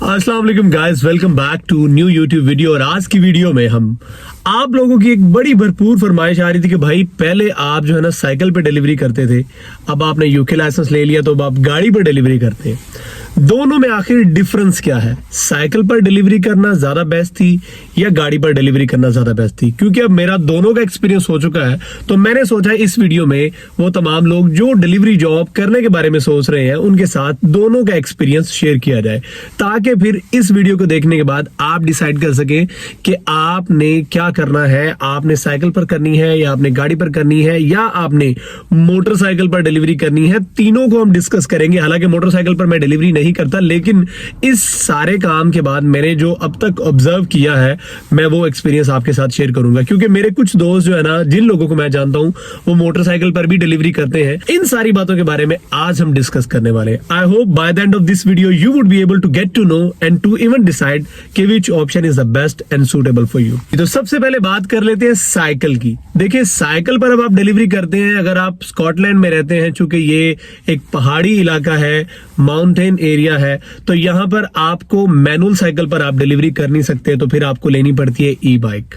अस्सलाम वालेकुम guys, welcome back to new YouTube video. और आज की वीडियो में हम आप लोगों की एक बड़ी भरपूर फरमाइश आ रही थी कि भाई पहले आप जो है ना साइकिल पे डिलीवरी करते थे, अब आपने यूके लाइसेंस ले लिया तो अब आप गाड़ी पर डिलीवरी करते हैं। दोनों में आखिर डिफरेंस क्या है? साइकिल पर डिलीवरी करना ज्यादा बेस्ट थी या गाड़ी पर डिलीवरी करना ज्यादा बेस्ट थी? क्योंकि अब मेरा दोनों का एक्सपीरियंस हो चुका है, तो मैंने सोचा इस वीडियो में वो तमाम लोग जो डिलीवरी जॉब करने के बारे में सोच रहे हैं उनके साथ दोनों का एक्सपीरियंस शेयर किया जाए, ताकि फिर इस वीडियो को देखने के बाद आप डिसाइड कर सके कि आपने क्या करना है। आपने साइकिल पर करनी है या आपने गाड़ी पर करनी है या आपने मोटरसाइकिल पर डिलीवरी करनी है। तीनों को हम डिस्कस करेंगे। हालांकि मोटरसाइकिल पर मैं डिलीवरी नहीं करता, लेकिन इस सारे काम के बाद मैंने जो अब तक ऑब्जर्व किया है मैं वो एक्सपीरियंस आपके साथ शेयर करूंगा। क्योंकि मेरे कुछ दोस्त जो है ना, जिन लोगों को मैं जानता हूं, वो मोटरसाइकिल पर भी डिलीवरी करते हैं। इन सारी बातों के बारे में आज हम डिस्कस करने वाले हैं। I hope by the end of this video you would be able to get to know and to even decide कि which option is the best and suitable for you. तो सबसे पहले बात कर लेते हैं साइकिल की। देखिए, साइकिल पर अब आप डिलीवरी करते हैं, अगर आप स्कॉटलैंड में रहते हैं, चूंकि ये एक पहाड़ी इलाका है, माउंटेन एरिया है, तो यहां पर आपको मैनुअल साइकिल पर आप डिलीवरी कर नहीं सकते, तो फिर आपको लेनी पड़ती है ई बाइक।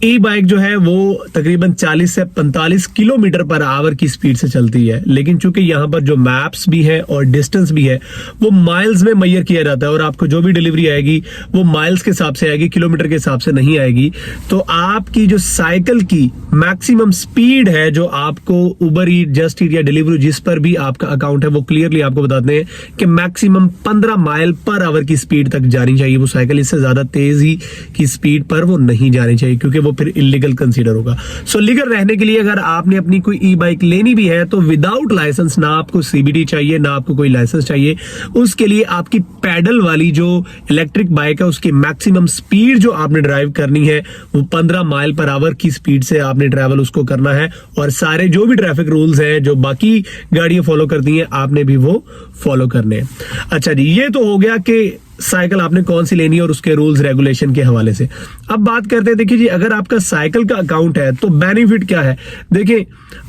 ई बाइक जो है वो तकरीबन 40 से 45 किलोमीटर पर आवर की स्पीड से चलती है। लेकिन चूंकि यहाँ पर जो मैप्स भी है और डिस्टेंस भी है वो माइल्स में मेजर किया जाता है, और आपको जो भी डिलीवरी आएगी वो माइल्स के हिसाब से आएगी, किलोमीटर के हिसाब से नहीं आएगी। तो आपकी जो साइकिल की मैक्सिमम स्पीड है, जो आपको उबर ईट, जस्ट ईट या डिलीवरी जिस पर भी आपका अकाउंट है, वो क्लियरली आपको बताते हैं कि मैक्सिमम 15 माइल पर आवर की स्पीड तक जानी चाहिए वो साइकिल। इससे ज्यादा तेजी की स्पीड पर वो नहीं जानी चाहिए, क्योंकि वो फिर इलीगल कंसीडर होगा। सो लीगल रहने के लिए अगर आपने अपनी कोई ई बाइक लेनी भी है तो विदाउट लाइसेंस, ना आपको सीबीडी चाहिए ना आपको कोई लाइसेंस चाहिए, उसके लिए आपकी पैडल वाली जो इलेक्ट्रिक बाइक है उसकी मैक्सिमम स्पीड जो आपने ड्राइव करनी है वो 15 माइल पर आवर की स्पीड से आपने ट्रैवल उसको करना है। और सारे जो भी ट्रैफिक रूल्स हैं जो बाकी गाड़ियां फॉलो करती हैं आपने भी वो फॉलो करने हैं। अच्छा जी, ये तो हो गया कि साइकिल आपने कौन सी लेनी है और उसके रूल्स रेगुलेशन के हवाले से। अब बात करते हैं, देखिए जी, अगर आपका साइकिल का अकाउंट है तो बेनिफिट क्या है। देखिए,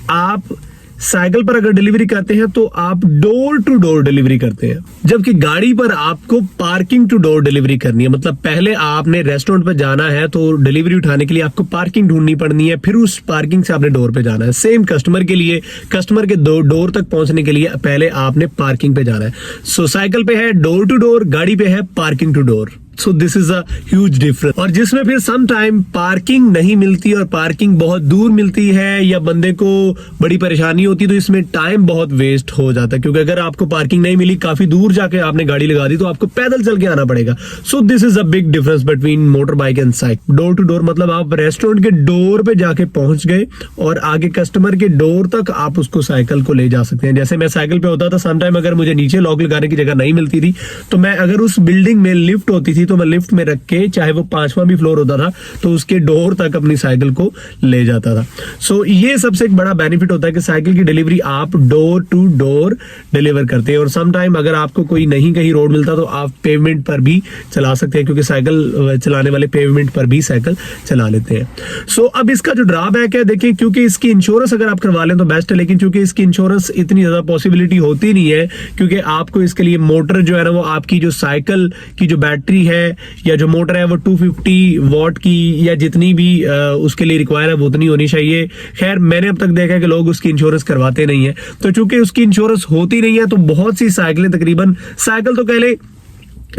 आप साइकिल पर अगर डिलीवरी करते हैं तो आप डोर टू डोर डिलीवरी करते हैं, जबकि गाड़ी पर आपको पार्किंग टू डोर डिलीवरी करनी है। मतलब पहले आपने रेस्टोरेंट पर जाना है तो डिलीवरी उठाने के लिए आपको पार्किंग ढूंढनी पड़नी है, फिर उस पार्किंग से आपने डोर पे जाना है। सेम कस्टमर के लिए, कस्टमर के डोर तक पहुंचने के लिए पहले आपने पार्किंग पे जाना है। सो साइकिल पे है डोर टू डोर, गाड़ी पे है parking two door. So this is a huge difference. और जिसमें फिर सम टाइम पार्किंग नहीं मिलती और पार्किंग बहुत दूर मिलती है या बंदे को बड़ी परेशानी होती है, तो इसमें टाइम बहुत वेस्ट हो जाता है। क्योंकि अगर आपको पार्किंग नहीं मिली, काफी दूर जाके आपने गाड़ी लगा दी, तो आपको पैदल चल के आना पड़ेगा। So this is a big difference between motor bike and cycle. Door to door मतलब आप रेस्टोरेंट के डोर पे जाके पहुंच गए और आगे कस्टमर के डोर तक आप उसको साइकिल को ले जा सकते हैं। जैसे मैं साइकिल पे होता था, समटाइम अगर मुझे नीचे लॉक लगाने की जगह नहीं मिलती थी, तो मैं अगर उस बिल्डिंग में लिफ्ट होती थी तो मैं लिफ्ट में रख के, चाहे वो 5वां भी फ्लोर होता था, तो उसके डोर तक अपनी साइकिल को ले जाता था। सो ये सबसे एक बड़ा बेनिफिट होता है कि साइकिल की डिलीवरी आप डोर टू डोर डिलीवर करते हैं। और सम टाइम अगर आपको कोई नहीं कहीं रोड मिलता तो आप पेवमेंट पर भी चला सकते हैं, क्योंकि साइकिल चलाने वाले पेवमेंट पर भी साइकिल चला लेते हैं। सो अब इसका जो ड्रॉबैक है, देखिए, क्योंकि इसकी इंश्योरेंस अगर आप करवा लें तो बेस्ट है, लेकिन चूंकि इसकी इंश्योरेंस इतनी ज्यादा पॉसिबिलिटी होती नहीं है, क्योंकि आपको इसके लिए मोटर जो है ना, वो आपकी जो साइकिल की जो बैटरी है या जो मोटर है वो 250 वॉट की या जितनी भी उसके लिए रिक्वायर है वो उतनी होनी चाहिए। खैर, मैंने अब तक देखा है कि लोग उसकी इंश्योरेंस करवाते नहीं है, तो चूंकि उसकी इंश्योरेंस होती नहीं है तो बहुत सी साइकिलें, तकरीबन साइकिल तो कह ले,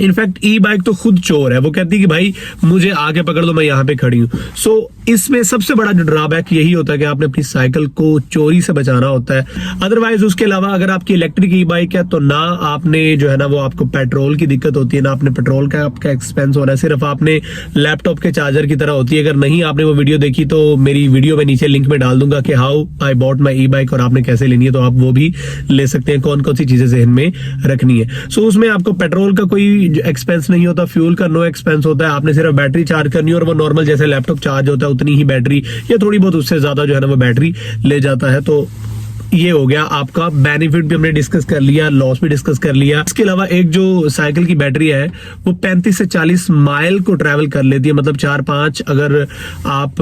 इनफैक्ट ई बाइक तो खुद चोर है, वो कहती है कि भाई मुझे आगे पकड़ लो, मैं यहाँ पे खड़ी हूँ। सो इसमें सबसे बड़ा जो ड्रॉबैक यही होता है कि आपने अपनी साइकिल को चोरी से बचाना होता है। अदरवाइज उसके अलावा अगर आपकी इलेक्ट्रिक ई बाइक है तो ना आपने जो है ना वो आपको पेट्रोल की दिक्कत होती है, ना आपने पेट्रोल का आपका एक्सपेंस हो रहा है, सिर्फ आपने लैपटॉप के चार्जर की तरह होती है। अगर नहीं आपने वो वीडियो देखी तो मेरी वीडियो में नीचे लिंक में डाल दूंगा कि how I bought my E bike और आपने कैसे लेनी है, तो आप वो भी ले सकते हैं, कौन कौन सी चीजें जहन में रखनी है। सो उसमें आपको पेट्रोल का कोई एक्सपेंस नहीं होता, फ्यूल का नो एक्सपेंस होता है, आपने सिर्फ बैटरी चार्ज करनी है और वो नॉर्मल जैसे लैपटॉप चार्ज होता है उतनी ही बैटरी या थोड़ी बहुत उससे ज्यादा जो है ना वो बैटरी ले जाता है। तो ये हो गया आपका बेनिफिट भी हमने डिस्कस कर लिया, लॉस भी डिस्कस कर लिया। इसके अलावा एक जो साइकिल की बैटरी है वो 35 से 40 माइल को ट्रैवल कर लेती है, मतलब 4-5 अगर आप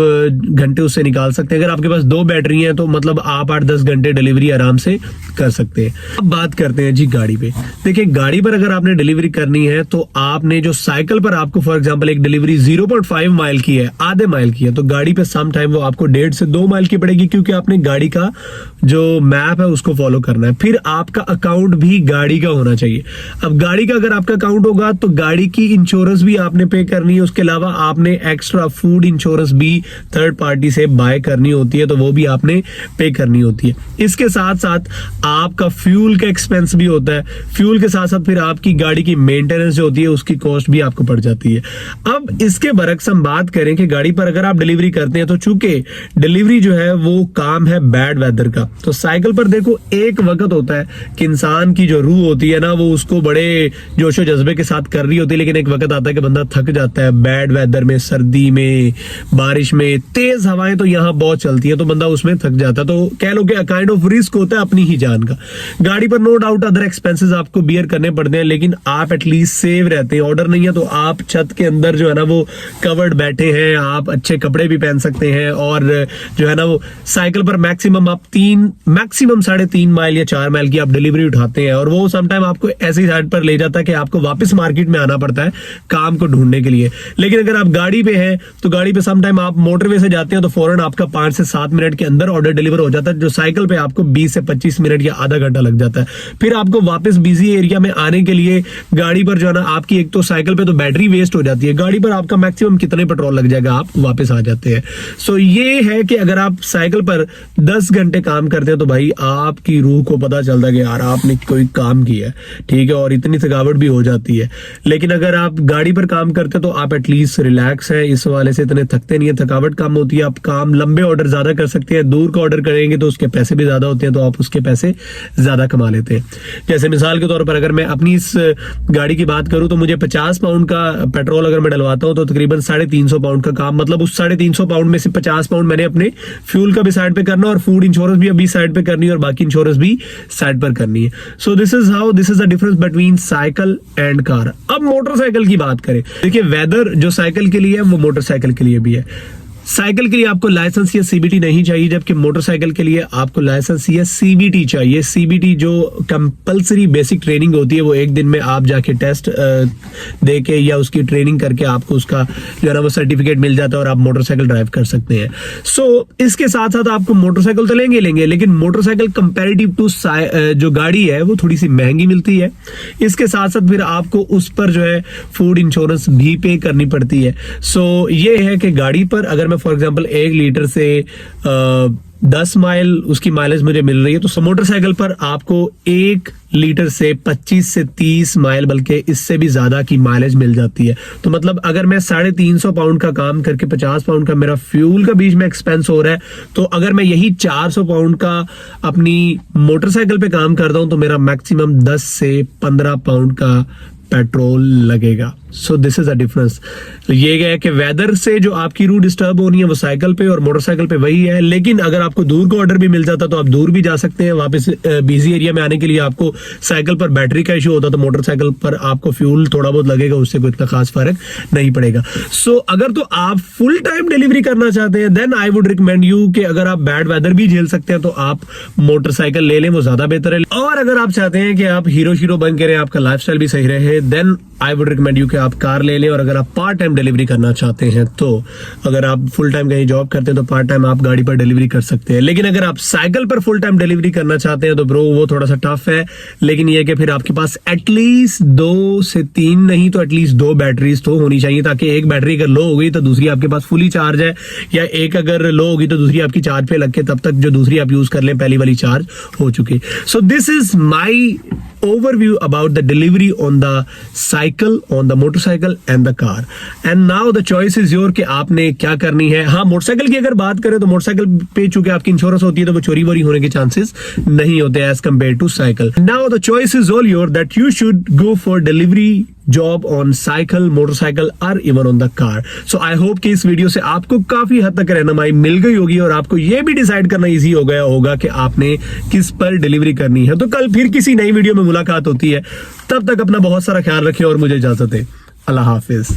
घंटे उससे निकाल सकते हैं। अगर आपके पास 2 बैटरी हैं तो मतलब आप 8-10 घंटे डिलीवरी आराम से कर सकते हैं। अब बात करते हैं जी गाड़ी पे। देखिए गाड़ी पर अगर आपने डिलीवरी करनी है तो आपने जो साइकिल पर आपको फॉर एग्जांपल एक डिलीवरी 0.5 माइल की है, आधे माइल की है, तो गाड़ी पे सम टाइम वो आपको 1.5 से 2 माइल की पड़ेगी, क्योंकि आपने गाड़ी का जो मैप है उसको फॉलो करना है। फिर आपका अकाउंट भी गाड़ी का होना चाहिए। अब गाड़ी का अगर आपका अकाउंट होगा तो गाड़ी की इंश्योरेंस भी आपने पे करनी है। उसके अलावा आपने एक्स्ट्रा फूड इंश्योरेंस भी थर्ड पार्टी से बाय करनी होती है, तो वो भी आपने पे करनी होती है। इसके साथ साथ आपका फ्यूल का एक्सपेंस भी होता है। फ्यूल के साथ साथ फिर आपकी गाड़ी की मेंटेनेंस जो होती है उसकी कॉस्ट भी आपको पड़ जाती है। अब इसके बरक्स हम बात करें कि गाड़ी पर अगर आप डिलीवरी करते हैं तो चूंकि डिलीवरी जो है वो काम है बैड वेदर का, तो साइकिल पर देखो एक वक्त होता है कि इंसान की जो रूह होती है ना वो उसको बड़े जोशो जज्बे के साथ कर रही होती है, लेकिन एक वक्त आता है कि बंदा थक जाता है बैड वेदर में, सर्दी में, बारिश में, तेज हवाएं तो यहाँ बहुत चलती है, तो बंदा उसमें थक जाता है। तो कह लो कि काइंड ऑफ रिस्क होता है अपनी ही जान का। गाड़ी पर नो डाउट अदर एक्सपेंसेस आपको बियर करने पड़ते हैं, लेकिन आप एटलीस्ट सेव रहते हैं। ऑर्डर नहीं है तो आप छत के अंदर जो है ना वो कवर्ड बैठे हैं, आप अच्छे कपड़े भी पहन सकते हैं, और जो है ना वो साइकिल पर मैक्सिमम आप 3.5 माइल या 4 माइल की आप डिलीवरी उठाते हैं, और वो समटाइम आपको ऐसी साइड पर ले जाता है कि आपको वापस मार्केट में आना पड़ता है काम को ढूंढने के लिए। लेकिन अगर आप गाड़ी पे हैं तो गाड़ी पे समटाइम आप मोटरवे से जाते हैं तो फौरन आपका 5 से 7 मिनट के अंदर ऑर्डर डिलीवर हो जाता है, जो साइकिल पे आपको 20 से 25 मिनट या आधा घंटा लग जाता है। फिर आपको वापस बिजी एरिया में आने के लिए गाड़ी पर जो है ना आपकी एक तो साइकिल पे तो बैटरी वेस्ट हो जाती है, गाड़ी पर आपका मैक्सिमम कितने पेट्रोल लग जाएगा, आप वापस आ जाते हैं। सो ये है कि अगर आप साइकिल पर 10 घंटे काम करते हैं तो भाई आपकी रूह को पता चलता है कि यार आपने कोई काम किया है, ठीक है, और इतनी थकावट भी हो जाती है। लेकिन अगर आप गाड़ी पर काम करते हैं तो आप एटलीस्ट रिलैक्स है, इस वाले से इतने थकते नहीं है, थकावट कम होती है, आप काम लंबे ऑर्डर ज्यादा कर सकते हैं। दूर का ऑर्डर करेंगे तो उसके पैसे भी ज्यादा होते हैं, तो आप उसके पैसे ज्यादा कमा लेते हैं। जैसे मिसाल के तौर पर अगर मैं अपनी इस गाड़ी की बात करूं तो मुझे 50 पाउंड का पेट्रोल अगर मैं डलवाता हूं तो तकरीबन 350 पाउंड का काम, मतलब उस 350 पाउंड में से 50 पाउंड मैंने अपने फ्यूल का भी साइड पे करना और फूड इंश्योरेंस भी अभी साइड पे करनी है और बाकी इंश्योरेंस भी साइड पर करनी है। सो this is the difference between cycle and car. अब मोटरसाइकिल की बात करें, देखिए वेदर जो साइकिल के लिए है वो मोटरसाइकिल के लिए भी है। साइकिल के लिए आपको लाइसेंस या सीबीटी नहीं चाहिए, जबकि मोटरसाइकिल के लिए आपको लाइसेंस या सीबीटी चाहिए। सीबीटी जो कंपलसरी बेसिक ट्रेनिंग होती है वो एक दिन में आप जाके टेस्ट दे के या उसकी ट्रेनिंग करके आपको उसका जो है ना वो सर्टिफिकेट मिल जाता है और आप मोटरसाइकिल ड्राइव कर सकते हैं। सो इसके साथ साथ आपको मोटरसाइकिल तो लेंगे, लेकिन मोटरसाइकिल कंपेरेटिव टू जो गाड़ी है वो थोड़ी सी महंगी मिलती है। इसके साथ साथ फिर आपको उस पर जो है फूड इंश्योरेंस भी पे करनी पड़ती है। सो ये है कि गाड़ी पर अगर मैं फॉर एग्जांपल 1 लीटर से 10 माइल उसकी माइलेज मुझे मिल रही है, तो मोटरसाइकिल पर आपको 1 लीटर से 25 से 30 माइल बल्कि इससे भी ज्यादा की माइलेज मिल जाती है। तो मतलब अगर मैं 350 पाउंड का काम करके 50 पाउंड का मेरा फ्यूल का बीच में एक्सपेंस हो रहा है, तो अगर मैं यही 400 पाउंड का अपनी मोटरसाइकिल पे काम करता हूं तो मेरा मैक्सिमम 10 से 15 पाउंड का पेट्रोल लगेगा। सो दिस इज अ डिफरेंस। तो ये है कि वेदर से जो आपकी रूट डिस्टर्ब होनी है वो साइकिल पे और मोटरसाइकिल पे वही है। लेकिन अगर आपको दूर का ऑर्डर भी मिल जाता तो आप दूर भी जा सकते हैं। वापस बिजी एरिया में आने के लिए आपको साइकिल पर बैटरी का इशू होता तो मोटरसाइकिल पर आपको फ्यूल थोड़ा बहुत लगेगा, उससे कोई इतना खास फर्क नहीं पड़ेगा। सो अगर तो आप फुल टाइम डिलीवरी करना चाहते हैं then I would recommend you कि अगर आप बैड वेदर भी झेल सकते हैं तो आप मोटरसाइकिल ले लें, वो ज्यादा बेहतर है। और अगर आप चाहते हैं कि आप हीरो बन के रहे, आपका लाइफस्टाइल भी सही रहे, then I would recommend you कि आप कार ले लें। और अगर आप पार्ट टाइम डिलीवरी करना चाहते हैं तो अगर आप फुल टाइम कहीं जॉब करते हैं तो पार्ट टाइम आप गाड़ी पर डिलीवरी कर सकते हैं। लेकिन अगर आप साइकिल पर फुल टाइम डिलीवरी करना चाहते हैं तो ब्रो वो थोड़ा सा टफ है। लेकिन ये कि फिर आपके पास एटलीस्ट 2 से 3 नहीं तो एटलीस्ट 2 बैटरीज तो होनी चाहिए, ताकि एक बैटरी अगर लो हो गई तो दूसरी आपके पास फुली चार्ज है, या एक अगर लो होगी तो दूसरी आपकी चार्ज पे लग के तब तक जो दूसरी आप यूज कर लें पहली वाली चार्ज हो चुकी। सो this is my overview about the delivery on the cycle, on the motorcycle and the car. And now the choice is your कि आपने क्या करनी है। हाँ, मोटरसाइकिल की अगर बात करें तो मोटरसाइकिल पे चूंकि आपकी इंश्योरेंस होती है तो वो चोरी वोरी होने के चांसेस नहीं होते as compare to cycle. Now the choice is all your that you should go for delivery job on cycle, motorcycle और even on the car. So I hope कि इस वीडियो से आपको काफी हद तक रहनुमाई मिल गई होगी और आपको यह भी डिसाइड करना इजी हो गया होगा कि आपने किस पर डिलीवरी करनी है। तो कल फिर किसी नई वीडियो में मुलाकात होती है, तब तक अपना बहुत सारा ख्याल रखें और मुझे इजाजत दें। अल्लाह हाफिज।